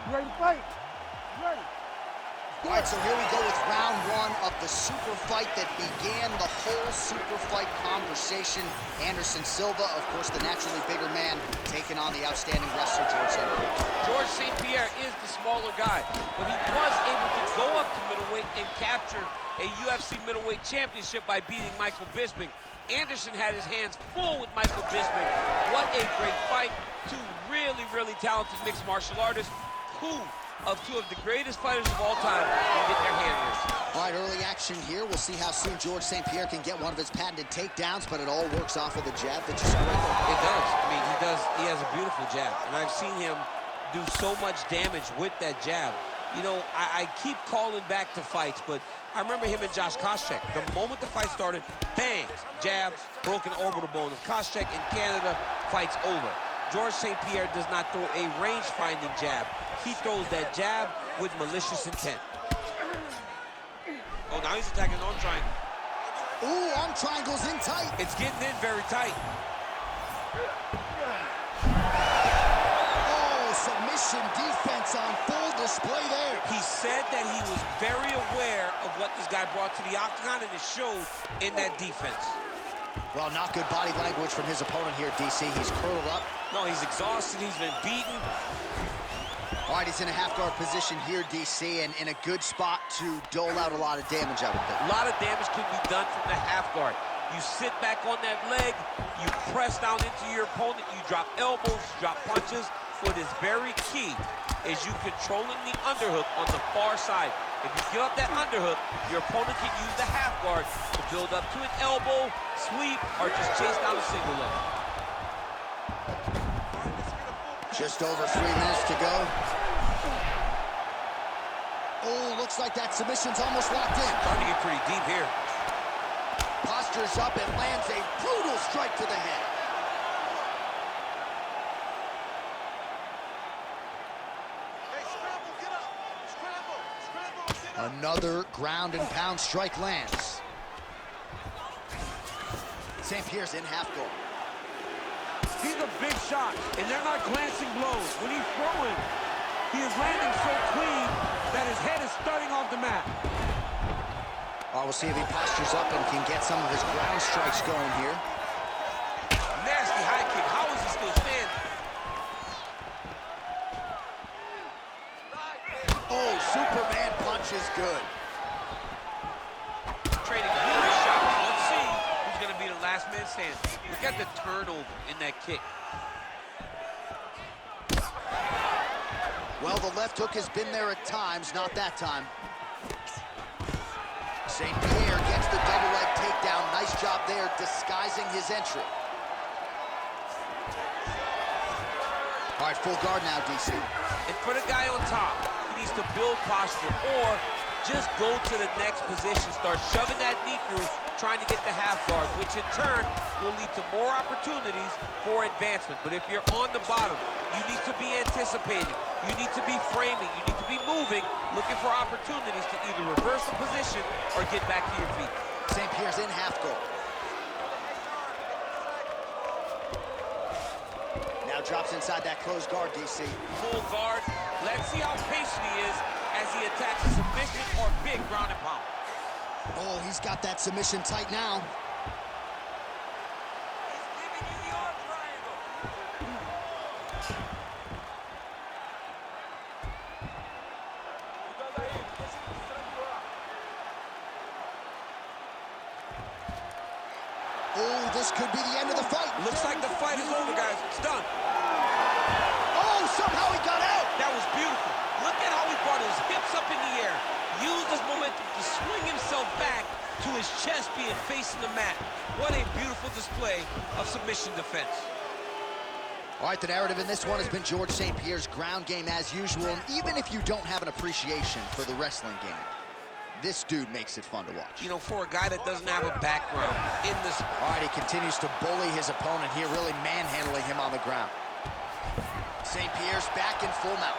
You ready to fight? You ready? All right, so here we go with round one of the super fight that began the whole super fight conversation. Anderson Silva, of course, the naturally bigger man, taking on the outstanding wrestler, George St. Pierre. George St. Pierre is the smaller guy, but he was able to go up to middleweight and capture a UFC middleweight championship by beating Michael Bisping. Anderson had his hands full with Michael Bisping. What a great fight. Two really, really talented mixed martial artists who two of the greatest fighters of all time can get their hand raised. All right, early action here. We'll see how soon George St. Pierre can get one of his patented takedowns, but it all works off of the jab that just right there. It does. I mean, he has a beautiful jab, and I've seen him do so much damage with that jab. You know, I keep calling back to fights, but I remember him and Josh Koscheck. The moment the fight started, bang, jab, broken orbital bone. If Koscheck in Canada, fight's over. George St. Pierre does not throw a range-finding jab. He throws that jab with malicious intent. Oh, now he's attacking arm triangle. Ooh, arm triangle's in tight. It's getting in very tight. Oh, submission defense on full display there. He said that he was very aware of what this guy brought to the octagon, and it showed in that defense. Well, not good body language from his opponent here, DC. He's curled up. No, he's exhausted. He's been beaten. All right, he's in a half-guard position here, DC, and in a good spot to dole out a lot of damage, I would think. A lot of damage can be done from the half-guard. You sit back on that leg, you press down into your opponent, you drop elbows, you drop punches. What is very key is you controlling the underhook on the far side. If you give up that underhook, your opponent can use the half-guard to build up to an elbow, sweep, or just chase down a single leg. Just over 3 minutes to go. Oh, looks like that submission's almost locked in. Starting to get pretty deep here. Postures up and lands a brutal strike to the head. Hey, scramble, get up. Scramble, get up. Another ground and pound strike lands. St. Pierre's in half guard. These are big shots, and they're not glancing blows. When he's throwing, he is landing so clean that his head is starting off the mat. We'll see if he postures up and can get some of his ground strikes going here. Nasty high kick. How is he still standing? Oh, Superman punch is good. Trading huge shots. Let's see who's going to be the last man standing. Look at the turnover in that kick. Well, the left hook has been there at times, not that time. St. Pierre gets the double leg takedown. Nice job there, disguising his entry. All right, full guard now, DC. And for the guy on top, he needs to build posture or just go to the next position. Start shoving that knee through, trying to get the half guard, which in turn will lead to more opportunities for advancement. But if you're on the bottom, you need to be anticipating. You need to be framing. You need to be moving, looking for opportunities to either reverse the position or get back to your feet. St. Pierre's in half guard. Now drops inside that closed guard, DC. Full guard. Let's see how patient he is as he attacks a submission or big ground and pound. Oh, he's got that submission tight now. He's giving you the arm triangle. Oh, this could be the end of the fight. Looks like the fight is over, guys. It's done. Oh, somehow he got out. That was beautiful. Look at how he brought his hips up in the air, used his momentum to swing himself back to his chest being facing the mat. What a beautiful display of submission defense. All right, the narrative in this one has been George St. Pierre's ground game as usual, and even if you don't have an appreciation for the wrestling game, this dude makes it fun to watch. You know, for a guy that doesn't have a background in this... All right, he continues to bully his opponent here, really manhandling him on the ground. St. Pierre's back in full mount.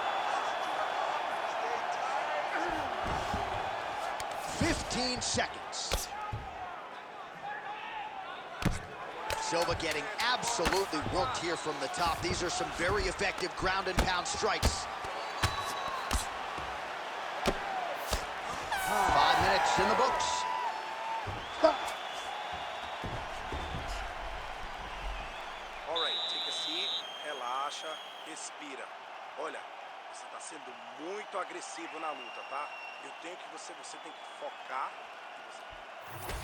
15 seconds. Silva getting absolutely worked here from the top. These are some very effective ground and pound strikes. minutes in the books. All right, take a seat, relaxa, respira. Olha, você está sendo muito agressivo na luta, tá? Eu tenho que você tem que focar.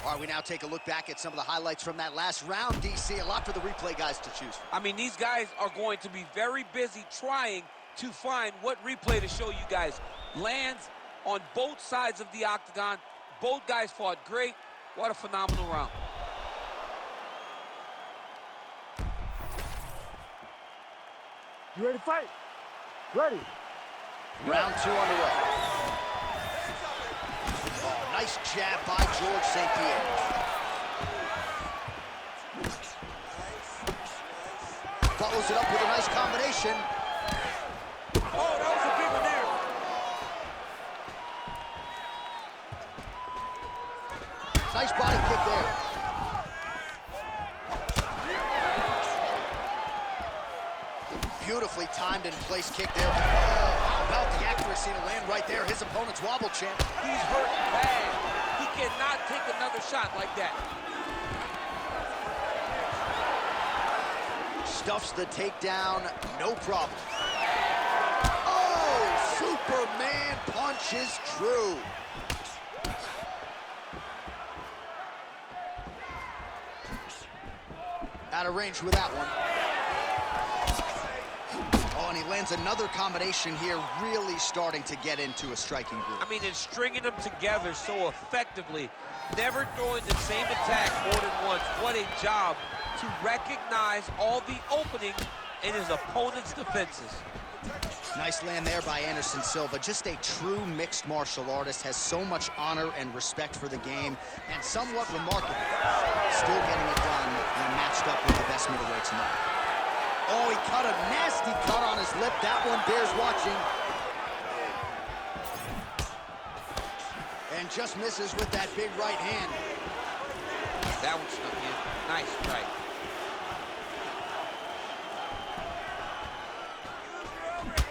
All right, we now take a look back at some of the highlights from that last round, DC. A lot for the replay guys to choose from. I mean, these guys are going to be very busy trying to find what replay to show you guys. Lands on both sides of the octagon. Both guys fought great. What a phenomenal round. You ready to fight? Ready. Round 2 underway. Oh, nice jab by George St. Pierre. Follows it up with a nice combination. Oh, that was a big one there. Nice body kick there. Beautifully timed and placed kick there. Oh, how about the accuracy to land right there? His opponent's wobble champ. He's hurt bad. He cannot take another shot like that. Stuffs the takedown, no problem. Oh, Superman punch is true. Out of range with that one. Oh, and he lands another combination here, really starting to get into a striking groove. I mean, and stringing them together so effectively, never throwing the same attack more than once. What a job to recognize all the openings in his opponent's defenses. Nice land there by Anderson Silva. Just a true mixed martial artist, has so much honor and respect for the game, and somewhat remarkable, still getting it done when matched up with the best middleweights in the world. Oh, he cut a nasty cut on his lip. That one bears watching. And just misses with that big right hand. That one snuck in. Nice strike.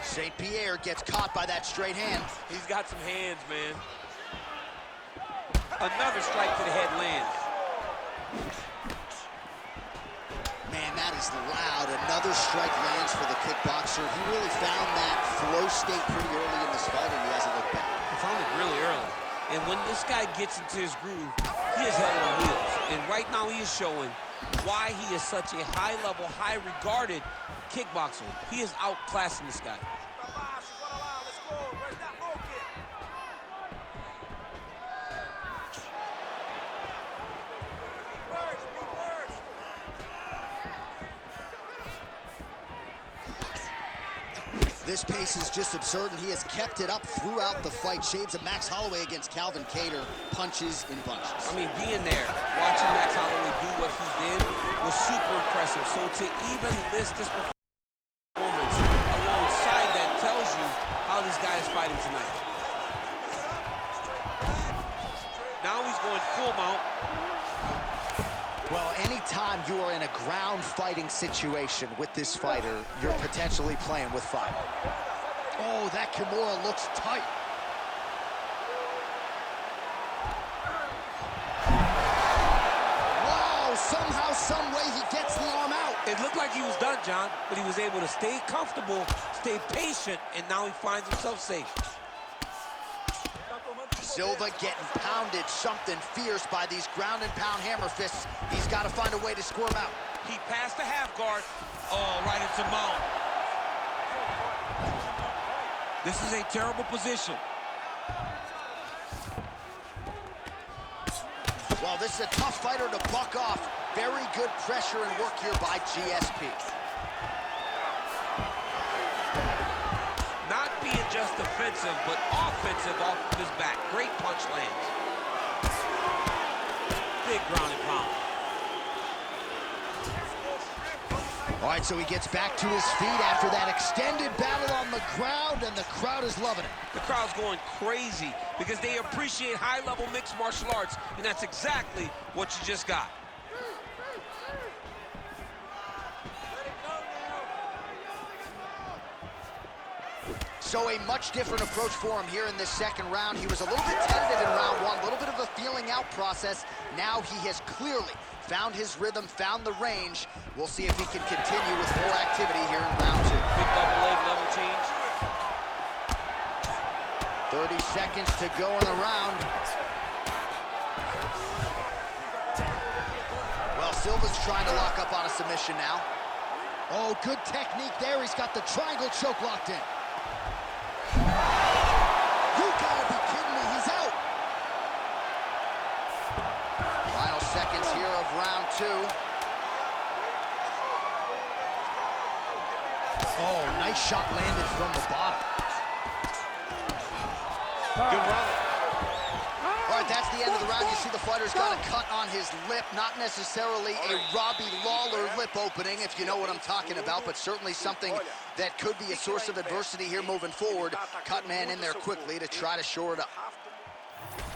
St. Pierre gets caught by that straight hand. He's got some hands, man. Another strike to the head lands. Man, that is loud. Another strike lands for the kickboxer. He really found that flow state pretty early in this fight, and he hasn't looked back. He found it really early. And when this guy gets into his groove, he is held on wheels. And right now he is showing why he is such a high-level, high-regarded kickboxer. He is outclassing this guy. This pace is just absurd, and he has kept it up throughout the fight. Shades of Max Holloway against Calvin Kattar, punches in bunches. I mean, being there, watching Max Holloway do what he did was super impressive. So to even list this performance alongside that tells you how this guy is fighting tonight. Now he's going full mount. Well, anytime you are in a ground fighting situation with this fighter, you're potentially playing with fire. Oh, that Kimura looks tight. Wow, somehow, some way he gets the arm out. It looked like he was done, John, but he was able to stay comfortable, stay patient, and now he finds himself safe. Silva getting pounded, something fierce by these ground and pound hammer fists. He's got to find a way to score him out. He passed the half guard. Oh, right into mount. This is a terrible position. Well, this is a tough fighter to buck off. Very good pressure and work here by GSP. Not being just defensive, but offensive off of his back. Great punch lands. Big ground and pound. All right, so he gets back to his feet after that extended battle on the ground, and the crowd is loving it. The crowd's going crazy because they appreciate high-level mixed martial arts, and that's exactly what you just got. So a much different approach for him here in this second round. He was a little bit tentative in round one, a little bit of a feeling out process. Now he has clearly found his rhythm, found the range. We'll see if he can continue with more activity here in round two. Big double leg level change. 30 seconds to go in the round. Well, Silva's trying to lock up on a submission now. Oh, good technique there. He's got the triangle choke locked in. You gotta be kidding me, he's out. Final seconds here of round two. Oh, nice shot landed from the bottom. Good round. All right, that's the end of the round. You see the fighter's got a cut on his lip. Not necessarily a Robbie Lawler lip opening, if you know what I'm talking about, but certainly something that could be a source of adversity here moving forward. Cut man in there quickly to try to shore it up.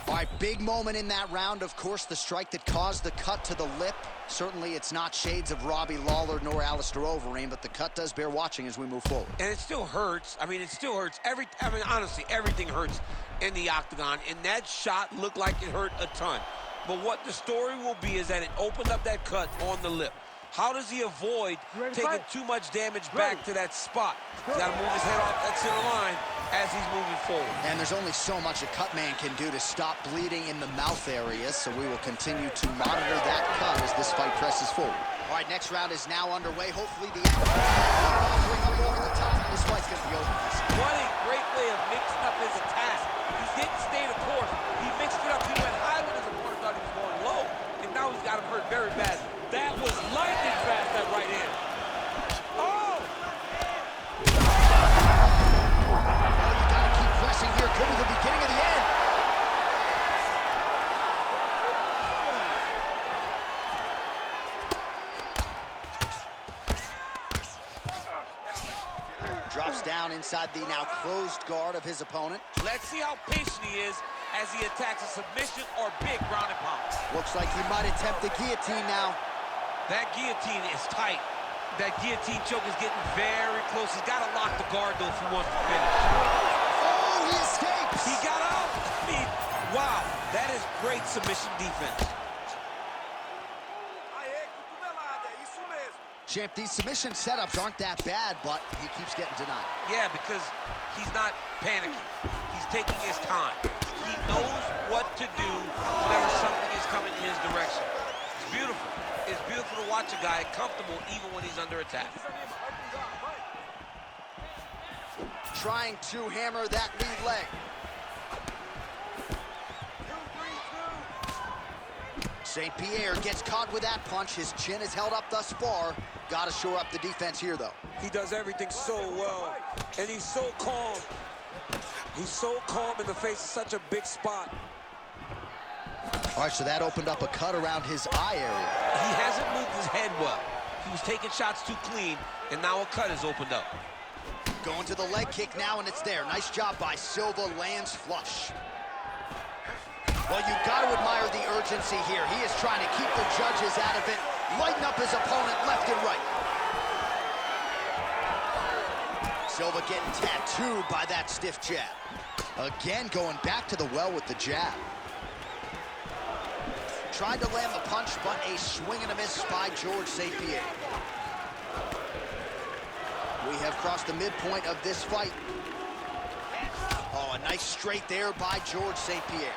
All right, big moment in that round. Of course, the strike that caused the cut to the lip. Certainly, it's not shades of Robbie Lawler nor Alistair Overeem, but the cut does bear watching as we move forward. And it still hurts. I mean, it still hurts. Honestly, everything hurts in the octagon, and that shot looked like it hurt a ton. But what the story will be is that it opened up that cut on the lip. How does he avoid taking too much damage back to that spot? He's got to move his head off that center line as he's moving forward. And there's only so much a cut man can do to stop bleeding in the mouth area, so we will continue to monitor that cut as this fight presses forward. All right, next round is now underway. Hopefully the bring up over the top. This fight's going to be over. What a great way of mixing up his attack. He didn't stay the course. He mixed it up. He went high when his opponent thought he was going low, and now he's got him hurt very bad. That was lightning fast, that right hand. Oh! Oh, you got to keep pressing here. Could be the beginning of the end. Drops down inside the now closed guard of his opponent. Let's see how patient he is as he attacks a submission or big ground and pound. Looks like he might attempt the guillotine now. That guillotine is tight. That guillotine choke is getting very close. He's got to lock the guard, though, if he wants to finish. Oh, he escapes! He got out. Wow, that is great submission defense. Champ, these submission setups aren't that bad, but he keeps getting denied. Yeah, because he's not panicking. He's taking his time. He knows what to do whenever something is coming in his direction. It's beautiful. It's beautiful to watch a guy comfortable even when he's under attack. Trying to hammer that lead leg. St. Pierre gets caught with that punch. His chin is held up thus far. Got to shore up the defense here, though. He does everything so well, and he's so calm. He's so calm in the face of such a big spot. All right, so that opened up a cut around his eye area. He hasn't moved his head well. He was taking shots too clean, and now a cut has opened up. Going to the leg kick now, and it's there. Nice job by Silva, lands flush. Well, you've got to admire the urgency here. He is trying to keep the judges out of it, lighten up his opponent left and right. Silva getting tattooed by that stiff jab. Again, going back to the well with the jab. Tried to land the punch, but a swing and a miss by George St. Pierre. We have crossed the midpoint of this fight. Oh, a nice straight there by George St. Pierre.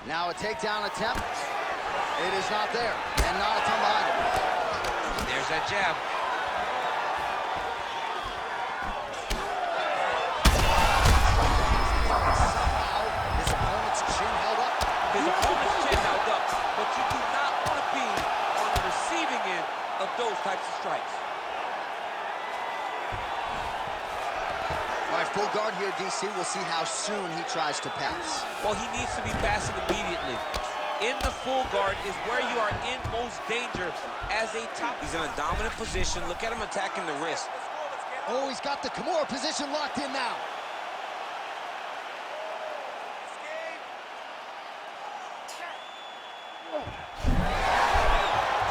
Now a takedown attempt. It is not there, and not a ton behind it. There's that jab. His opponent's chin held up. His opponent's chin held up, but you do not want to be on the receiving end of those types of strikes. All right, full guard here, DC. We'll see how soon he tries to pass. Well, he needs to be passing immediately. In the full guard is where you are in most danger as a top. He's in a dominant position. Look at him attacking the wrist. Oh, he's got the Kimura position locked in now.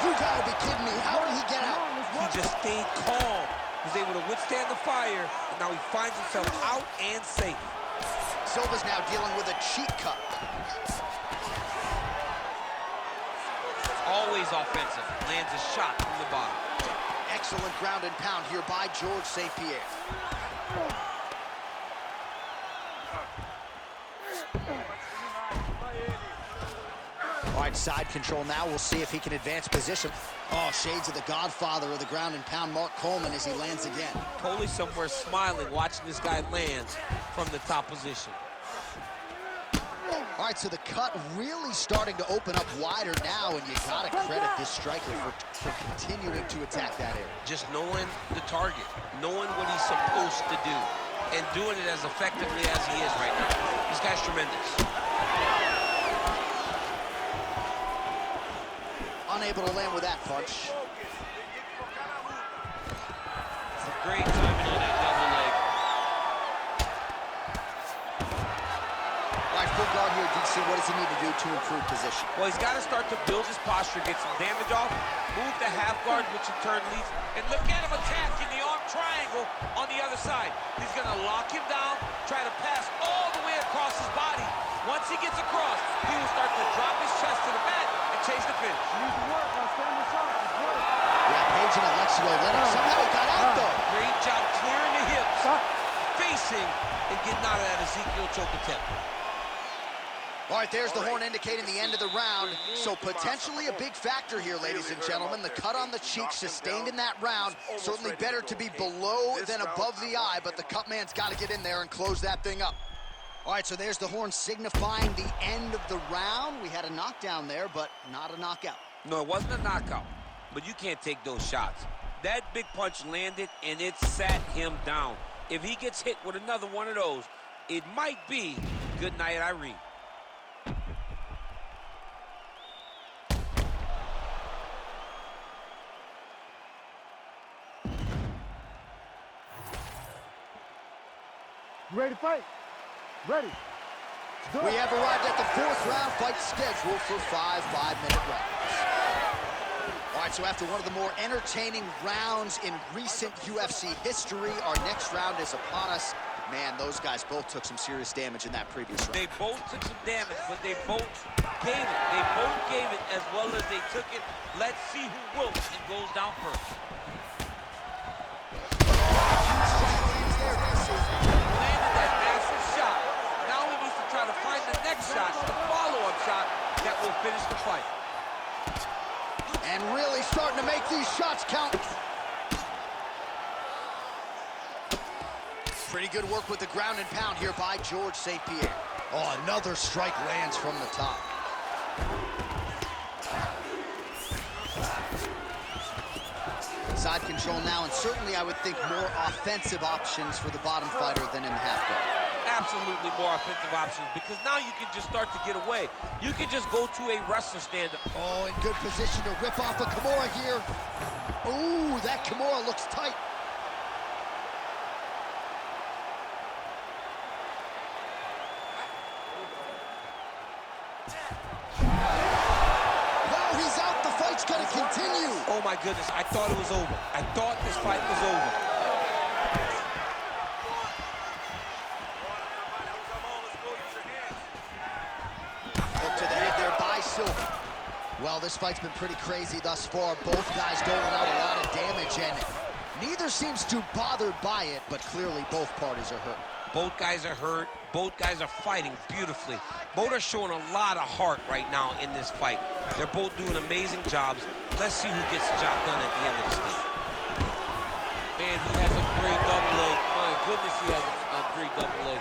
You gotta be kidding me. How did he get out? He just stayed calm. was able to withstand the fire, and now he finds himself out and safe. Silva's now dealing with a cheek cut. Always offensive. Lands a shot from the bottom. Excellent ground and pound here by George St. Pierre. All right, side control now. We'll see if he can advance position. Oh, shades of the godfather of the ground and pound, Mark Coleman, as he lands again. Coley somewhere smiling, watching this guy land from the top position. All right, so the cut really starting to open up wider now, and you gotta credit this striker for continuing to attack that area. Just knowing the target, knowing what he's supposed to do, and doing it as effectively as he is right now. This guy's tremendous. Unable to land with that punch. It's a great timing on that double leg. All right, full guard here, DC. What does he need to do to improve position? Well, he's got to start to build his posture, get some damage off, move the half guard, which in turn leads, and look at him attacking the arm triangle on the other side. He's going to lock him down, try to pass all the way across his body. Once he gets across, he will start to drop his chest to the mat and chase the finish. You need to work on standing shot. It's work. Yeah, Page and Alexio Lennox. Somehow he got out, though. Great job clearing the hips, facing, and getting out of that Ezekiel choke attempt. All right, there's the horn indicating the end of the round. So potentially a big factor here, ladies and gentlemen. The cut on the cheek sustained in that round. Certainly better to be below than above the eye, but the cut man's got to get in there and close that thing up. All right, so there's the horn signifying the end of the round. We had a knockdown there, but not a knockout. No, it wasn't a knockout, but you can't take those shots. That big punch landed, and it sat him down. If he gets hit with another one of those, it might be good night, Irene. You ready to fight? Ready. We have arrived at the fourth round fight scheduled for 5 5-minute rounds. All right, so after one of the more entertaining rounds in recent UFC history, our next round is upon us. Man, those guys both took some serious damage in that previous round. They both took some damage, but they both gave it. They both gave it as well as they took it. Let's see who wilts and goes down first. Landed that massive shot. Now he needs to try to find the next shot, the follow-up shot that will finish the fight. And really starting to make these shots count. Pretty good work with the ground and pound here by George St. Pierre. Oh, another strike lands from the top. Side control now, and certainly I would think more offensive options for the bottom fighter than in the half guard. Absolutely more offensive options, because now you can just start to get away. You can just go to a wrestler stand-up. Oh, in good position to rip off a Kimura here. Ooh, that Kimura looks tight. Oh, he's out. The fight's gonna continue. Oh my goodness, I thought it was over. I thought this fight was over. Hook to the head there by Silva. Well, this fight's been pretty crazy thus far. Both guys doling out a lot of damage, and neither seems too bothered by it, but clearly both parties are hurt. Both guys are hurt. Both guys are fighting beautifully. Both are showing a lot of heart right now in this fight. They're both doing amazing jobs. Let's see who gets the job done at the end of this thing. Man, he has a great double leg. My goodness, he has a great double leg.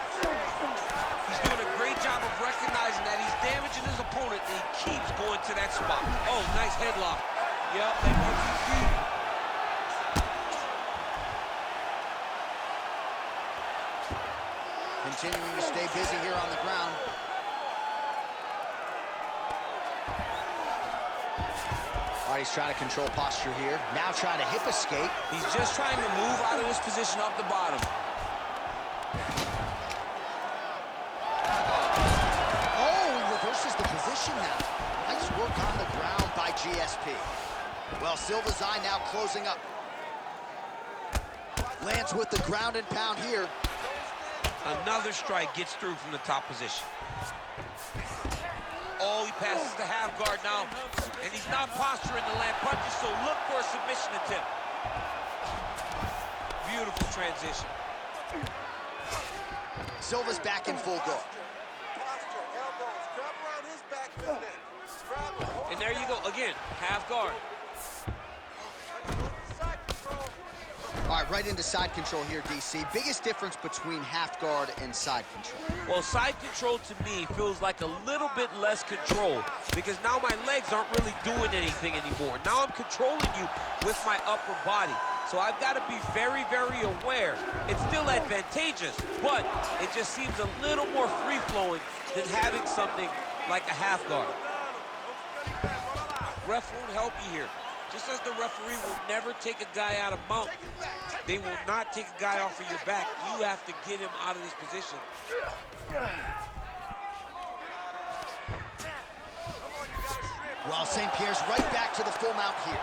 He's doing a great job of recognizing that he's damaging his opponent, and he keeps going to that spot. Oh, nice headlock. Yep, that makes his feet. Continuing to stay busy here on the ground. All right, he's trying to control posture here. Now trying to hip escape. He's just trying to move out of his position off the bottom. Oh, he reverses the position now. Nice work on the ground by GSP. Well, Silva's eye now closing up. Lands with the ground and pound here. Another strike gets through from the top position. Oh, he passes to half guard now, and he's not posturing to land punches, so look for a submission attempt. Beautiful transition. Silva's back in full guard. And there you go, again, half guard. All right, right into side control here, DC. Biggest difference between half guard and side control? Well, side control to me feels like a little bit less control because now my legs aren't really doing anything anymore. Now I'm controlling you with my upper body. So I've got to be very, very aware. It's still advantageous, but it just seems a little more free-flowing than having something like a half guard. Ref won't help you here. Just as the referee will never take a guy out of mount, they will not take a guy off of your back. You have to get him out of this position. Well, St. Pierre's right back to the full mount here.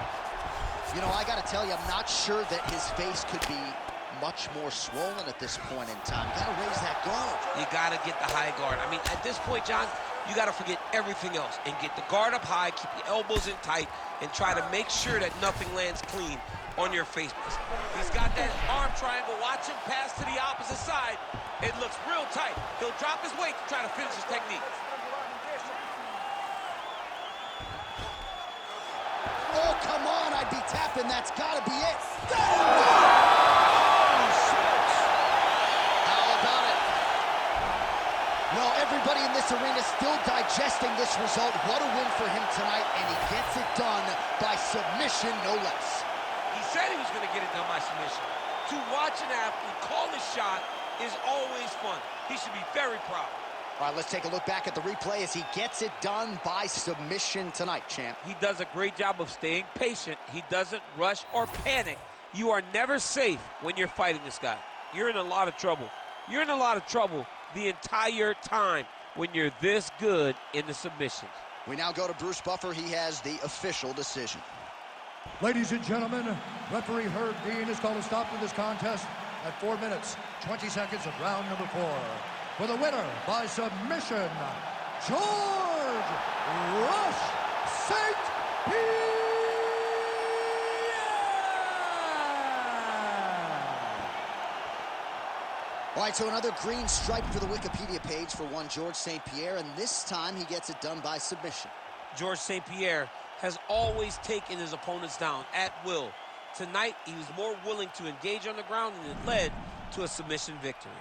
You know, I got to tell you, I'm not sure that his face could be much more swollen at this point in time. Got to raise that guard. You got to get the high guard. I mean, at this point, John, you got to forget everything else and get the guard up high, keep the elbows in tight, and try to make sure that nothing lands clean on your face. He's got that arm triangle. Watch him pass to the opposite side. It looks real tight. He'll drop his weight to try to finish his technique. Oh, come on, I'd be tapping. That's got to be it. Well, everybody in this arena still digesting this result. What a win for him tonight, and he gets it done by submission, no less. He said he was going to get it done by submission. To watch an athlete call a shot is always fun. He should be very proud. All right, let's take a look back at the replay as he gets it done by submission tonight, champ. He does a great job of staying patient. He doesn't rush or panic. You are never safe when you're fighting this guy. You're in a lot of trouble. You're in a lot of trouble the entire time when you're this good in the submissions. We now go to Bruce Buffer. He has the official decision. Ladies and gentlemen, referee Herb Dean has called a stop to this contest at 4 minutes, 20 seconds of round number 4. For the winner by submission, George Rush St. Pierre! All right, so another green stripe for the Wikipedia page for one George St. Pierre, and this time he gets it done by submission. George St. Pierre has always taken his opponents down at will. Tonight, he was more willing to engage on the ground, and it led to a submission victory.